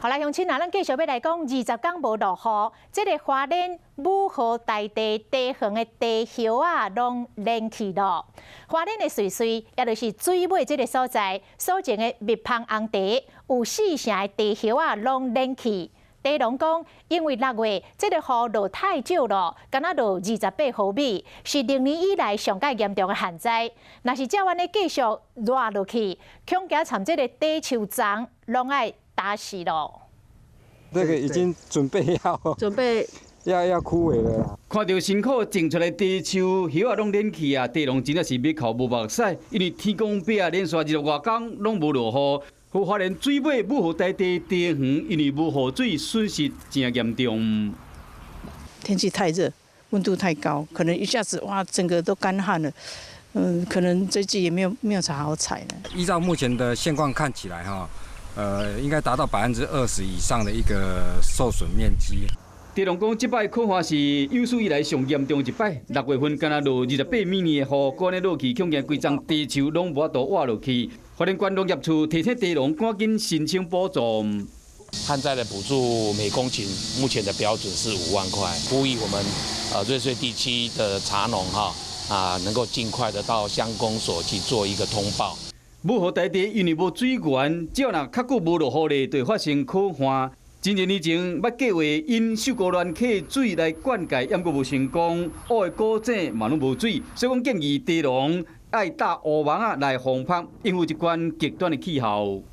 好啦，乡亲啊，咱继续要来讲20天无落雨，这个花莲武河大地地横的地叶啊，拢冷去了。花莲的水水，也就是水尾这个所在，所种的蜜蜂红茶，有4成的地叶啊，拢冷去。地农讲，因为6月这个雨落太少了，敢若落28毫米，是6年以来上界严重的旱灾。若是照安尼继续热落去，恐惊参这个地树丛拢爱打死咯。这个已经准备要枯萎了啦。看到辛苦种出来地树叶啊，拢冷去啊，地农真正是要哭无目屎，因为天公伯啊，连续26外天拢无落雨。好花莲水尾武河大地地园，因为无雨水损失真严重。天气太热，温度太高，可能一下子哇，整个都干旱了。可能这季也没有啥好采了。依照目前的现况看起来哈，应该达到20%以上的一个受损面积。地农讲，这摆可怕是有史以来上严重一摆。6月份敢若落28米的雨，过安尼落去，恐惊规丛地树拢无法度挖落去。花莲县农业处提醒地农赶紧申请补助。旱灾的补助每公顷目前的标准是5万块，呼吁我们瑞穗地区的茶农能够尽快的到乡公所去做一个通报。武河大地因为无水源，只要若较久无落雨咧，就会发生可旱。真侪年前捌计划因秀姑乱溪水来灌溉，也阁无成功，乌的果井嘛拢无水，所以讲建议地农爱搭乌网来防晒，应付一款极端的气候。